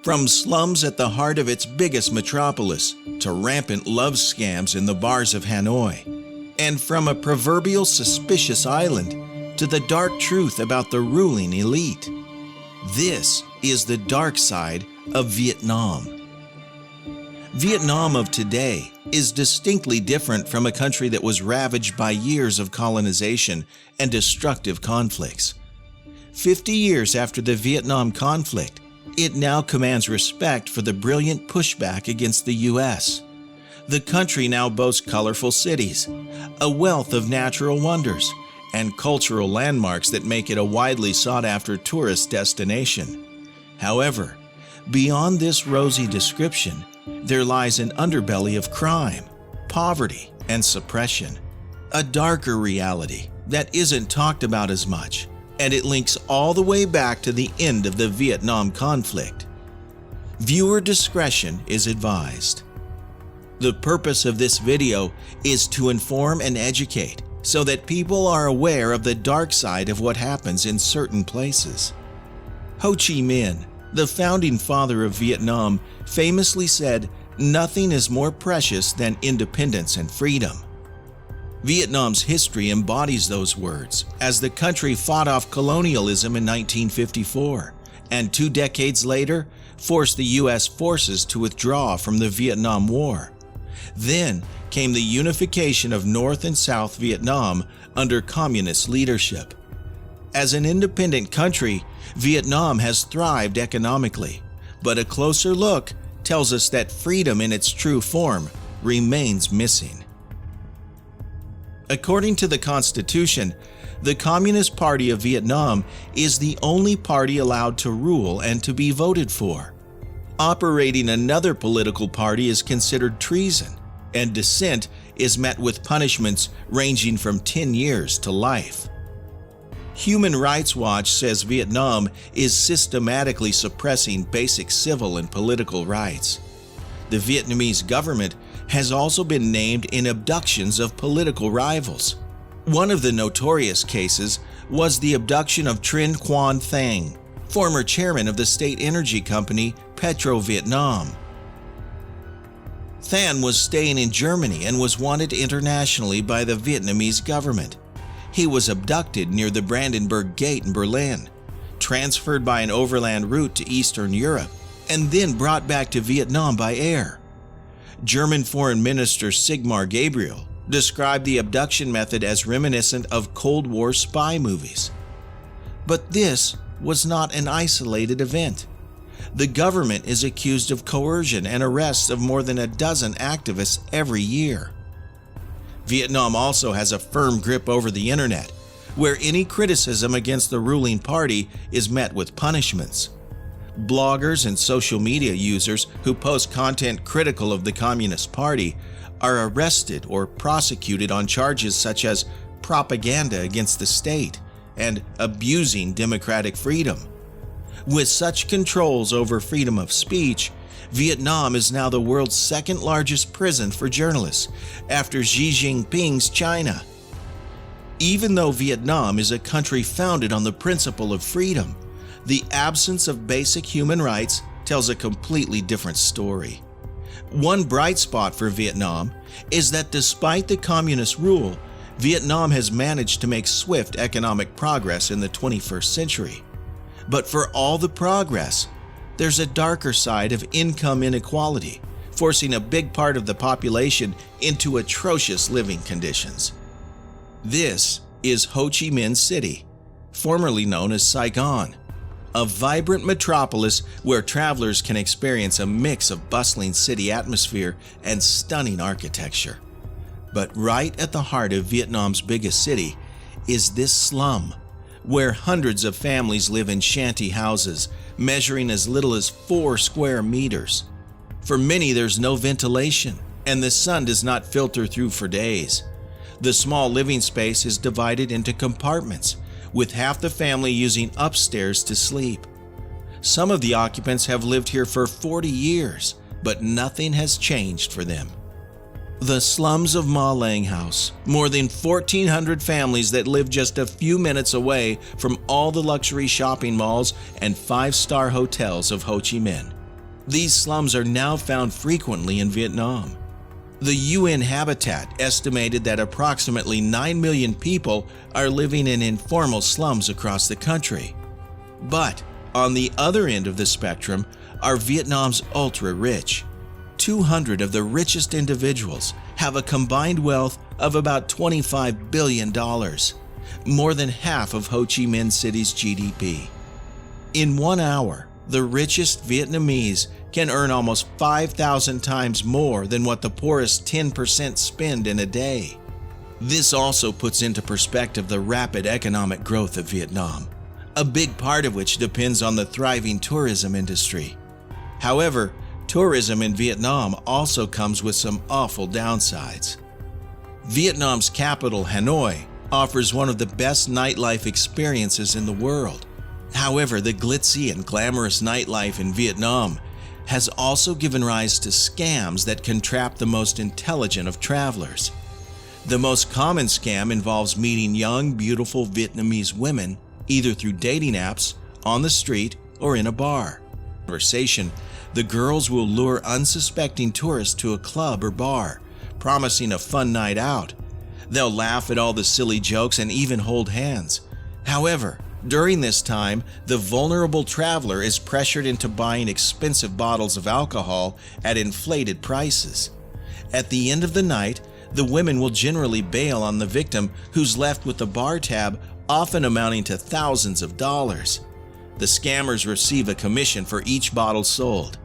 From slums at the heart of its biggest metropolis to rampant love scams in the bars of Hanoi, and from a proverbial suspicious island to the dark truth about the ruling elite. This is the dark side of Vietnam. Vietnam of today is distinctly different from a country that was ravaged by years of colonization and destructive conflicts. 50 years after the Vietnam conflict, it now commands respect for the brilliant pushback against the U.S. The country now boasts colorful cities, a wealth of natural wonders, and cultural landmarks that make it a widely sought-after tourist destination. However, beyond this rosy description, there lies an underbelly of crime, poverty, and suppression. A darker reality that isn't talked about as much, and it links all the way back to the end of the Vietnam conflict. Viewer discretion is advised. The purpose of this video is to inform and educate so that people are aware of the dark side of what happens in certain places. Ho Chi Minh, the founding father of Vietnam, famously said, "Nothing is more precious than independence and freedom." Vietnam's history embodies those words, as the country fought off colonialism in 1954, and 2 decades later, forced the U.S. forces to withdraw from the Vietnam War. Then came the unification of North and South Vietnam under communist leadership. As an independent country, Vietnam has thrived economically, but a closer look tells us that freedom in its true form remains missing. According to the Constitution, the Communist Party of Vietnam is the only party allowed to rule and to be voted for. Operating another political party is considered treason, and dissent is met with punishments ranging from 10 years to life. Human Rights Watch says Vietnam is systematically suppressing basic civil and political rights. The Vietnamese government has also been named in abductions of political rivals. One of the notorious cases was the abduction of Trinh Quang Thanh, former chairman of the state energy company Petro Vietnam. Thanh was staying in Germany and was wanted internationally by the Vietnamese government. He was abducted near the Brandenburg Gate in Berlin, transferred by an overland route to Eastern Europe, and then brought back to Vietnam by air. German Foreign Minister Sigmar Gabriel described the abduction method as reminiscent of Cold War spy movies. But this was not an isolated event. The government is accused of coercion and arrests of more than a dozen activists every year. Vietnam also has a firm grip over the internet, where any criticism against the ruling party is met with punishments. Bloggers and social media users who post content critical of the Communist Party are arrested or prosecuted on charges such as propaganda against the state and abusing democratic freedom. With such controls over freedom of speech, Vietnam is now the world's second largest prison for journalists, after Xi Jinping's China. Even though Vietnam is a country founded on the principle of freedom, the absence of basic human rights tells a completely different story. One bright spot for Vietnam is that despite the communist rule, Vietnam has managed to make swift economic progress in the 21st century. But for all the progress, there's a darker side of income inequality, forcing a big part of the population into atrocious living conditions. This is Ho Chi Minh City, formerly known as Saigon, a vibrant metropolis where travelers can experience a mix of bustling city atmosphere and stunning architecture. But right at the heart of Vietnam's biggest city is this slum, where hundreds of families live in shanty houses measuring as little as 4 square meters. For many, there's no ventilation, and the sun does not filter through for days. The small living space is divided into compartments, with half the family using upstairs to sleep. Some of the occupants have lived here for 40 years, but nothing has changed for them. The slums of Ma Lang House, more than 1,400 families that live just a few minutes away from all the luxury shopping malls and 5-star hotels of Ho Chi Minh. These slums are now found frequently in Vietnam. The UN Habitat estimated that approximately 9 million people are living in informal slums across the country. But on the other end of the spectrum are Vietnam's ultra-rich. 200 of the richest individuals have a combined wealth of about $25 billion, more than half of Ho Chi Minh City's GDP. In 1 hour, the richest Vietnamese can earn almost 5,000 times more than what the poorest 10% spend in a day. This also puts into perspective the rapid economic growth of Vietnam, a big part of which depends on the thriving tourism industry. However, tourism in Vietnam also comes with some awful downsides. Vietnam's capital, Hanoi, offers one of the best nightlife experiences in the world. However, the glitzy and glamorous nightlife in Vietnam has also given rise to scams that can trap the most intelligent of travelers. The most common scam involves meeting young, beautiful Vietnamese women either through dating apps, on the street, or in a bar. In conversation, the girls will lure unsuspecting tourists to a club or bar, promising a fun night out. They'll laugh at all the silly jokes and even hold hands. However, during this time, the vulnerable traveler is pressured into buying expensive bottles of alcohol at inflated prices. At the end of the night, the women will generally bail on the victim, who's left with the bar tab, often amounting to thousands of dollars. The scammers receive a commission for each bottle sold.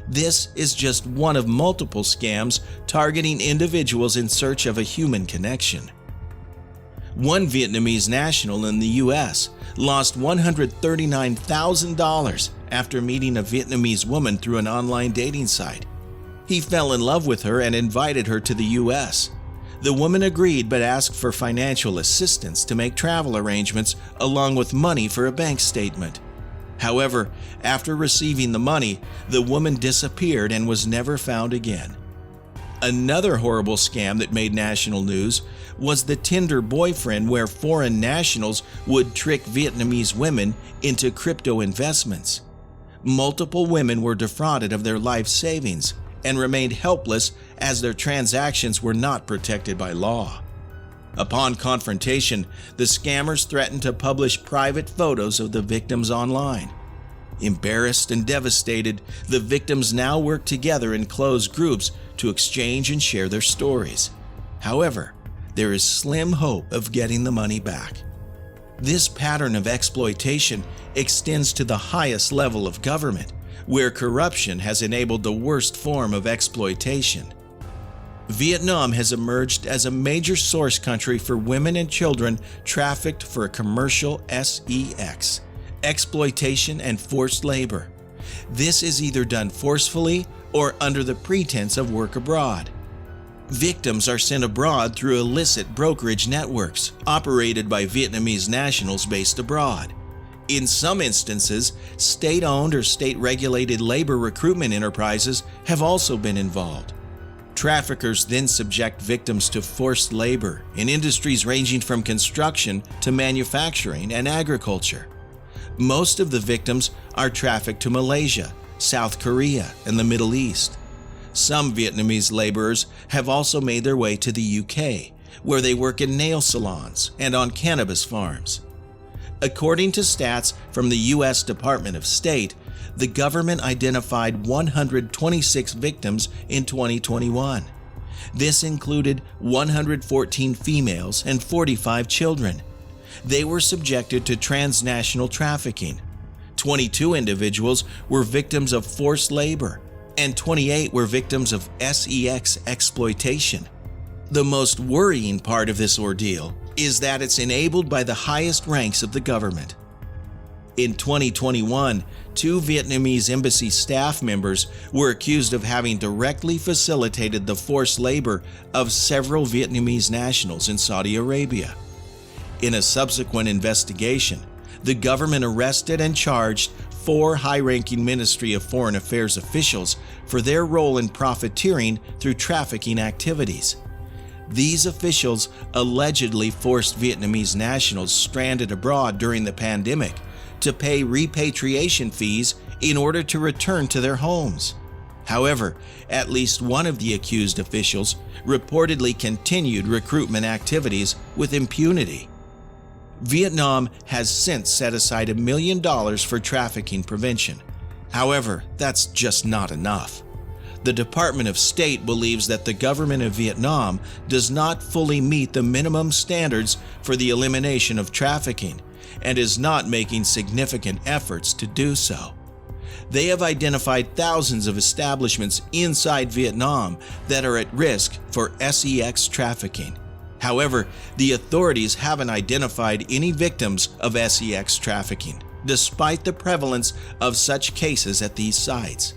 This is just one of multiple scams targeting individuals in search of a human connection. One Vietnamese national in the U.S. lost $139,000 after meeting a Vietnamese woman through an online dating site. He fell in love with her and invited her to the U.S. The woman agreed but asked for financial assistance to make travel arrangements along with money for a bank statement. However, after receiving the money, the woman disappeared and was never found again. Another horrible scam that made national news was the Tinder boyfriend, where foreign nationals would trick Vietnamese women into crypto investments. Multiple women were defrauded of their life savings and remained helpless as their transactions were not protected by law. Upon confrontation, the scammers threatened to publish private photos of the victims online. Embarrassed and devastated, the victims now work together in closed groups to exchange and share their stories. However, there is slim hope of getting the money back. This pattern of exploitation extends to the highest level of government, where corruption has enabled the worst form of exploitation. Vietnam has emerged as a major source country for women and children trafficked for commercial sex, exploitation, and forced labor. This is either done forcefully or under the pretense of work abroad. Victims are sent abroad through illicit brokerage networks operated by Vietnamese nationals based abroad. In some instances, state-owned or state-regulated labor recruitment enterprises have also been involved. Traffickers then subject victims to forced labor in industries ranging from construction to manufacturing and agriculture. Most of the victims are trafficked to Malaysia, South Korea, and the Middle East. Some Vietnamese laborers have also made their way to the UK, where they work in nail salons and on cannabis farms. According to stats from the U.S. Department of State, the government identified 126 victims in 2021. This included 114 females and 45 children. They were subjected to transnational trafficking. 22 individuals were victims of forced labor, and 28 were victims of sex exploitation. The most worrying part of this ordeal is that it's enabled by the highest ranks of the government. In 2021, 2 Vietnamese embassy staff members were accused of having directly facilitated the forced labor of several Vietnamese nationals in Saudi Arabia. In a subsequent investigation, the government arrested and charged 4 high-ranking Ministry of Foreign Affairs officials for their role in profiteering through trafficking activities. These officials allegedly forced Vietnamese nationals stranded abroad during the pandemic to pay repatriation fees in order to return to their homes. However, at least one of the accused officials reportedly continued recruitment activities with impunity. Vietnam has since set aside $1 million for trafficking prevention. However, that's just not enough. The Department of State believes that the government of Vietnam does not fully meet the minimum standards for the elimination of trafficking and is not making significant efforts to do so. They have identified thousands of establishments inside Vietnam that are at risk for sex trafficking. However, the authorities haven't identified any victims of sex trafficking, despite the prevalence of such cases at these sites.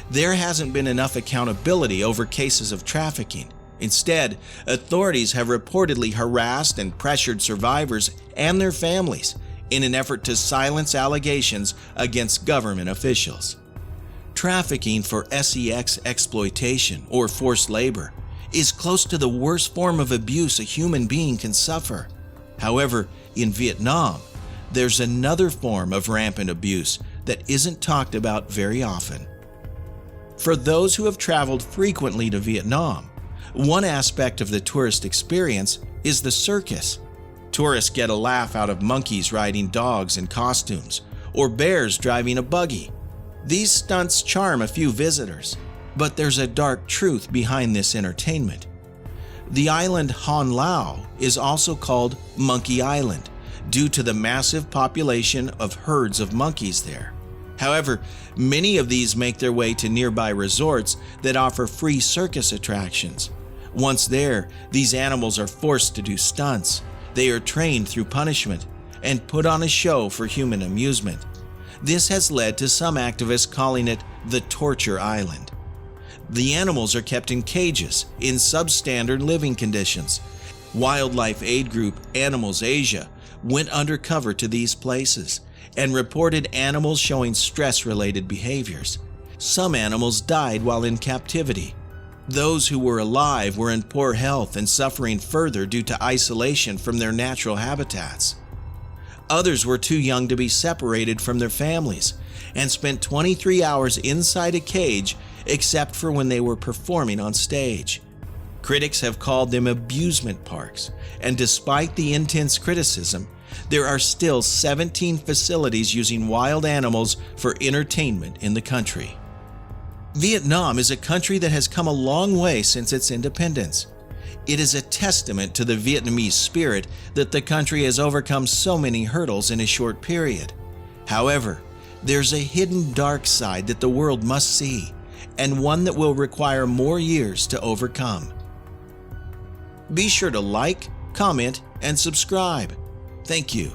There hasn't been enough accountability over cases of trafficking. Instead, authorities have reportedly harassed and pressured survivors and their families in an effort to silence allegations against government officials. Trafficking for sex exploitation or forced labor is close to the worst form of abuse a human being can suffer. However, in Vietnam, there's another form of rampant abuse that isn't talked about very often. For those who have traveled frequently to Vietnam, one aspect of the tourist experience is the circus. Tourists get a laugh out of monkeys riding dogs in costumes or bears driving a buggy. These stunts charm a few visitors, but there's a dark truth behind this entertainment. The island Han Lao is also called Monkey Island due to the massive population of herds of monkeys there. However, many of these make their way to nearby resorts that offer free circus attractions. Once there, these animals are forced to do stunts. They are trained through punishment and put on a show for human amusement. This has led to some activists calling it the Torture Island. The animals are kept in cages in substandard living conditions. Wildlife aid group Animals Asia went undercover to these places and reported animals showing stress-related behaviors. Some animals died while in captivity. Those who were alive were in poor health and suffering further due to isolation from their natural habitats. Others were too young to be separated from their families and spent 23 hours inside a cage except for when they were performing on stage. Critics have called them abusement parks, and despite the intense criticism, there are still 17 facilities using wild animals for entertainment in the country. Vietnam is a country that has come a long way since its independence. It is a testament to the Vietnamese spirit that the country has overcome so many hurdles in a short period. However, there's a hidden dark side that the world must see, and one that will require more years to overcome. Be sure to like, comment, and subscribe. Thank you.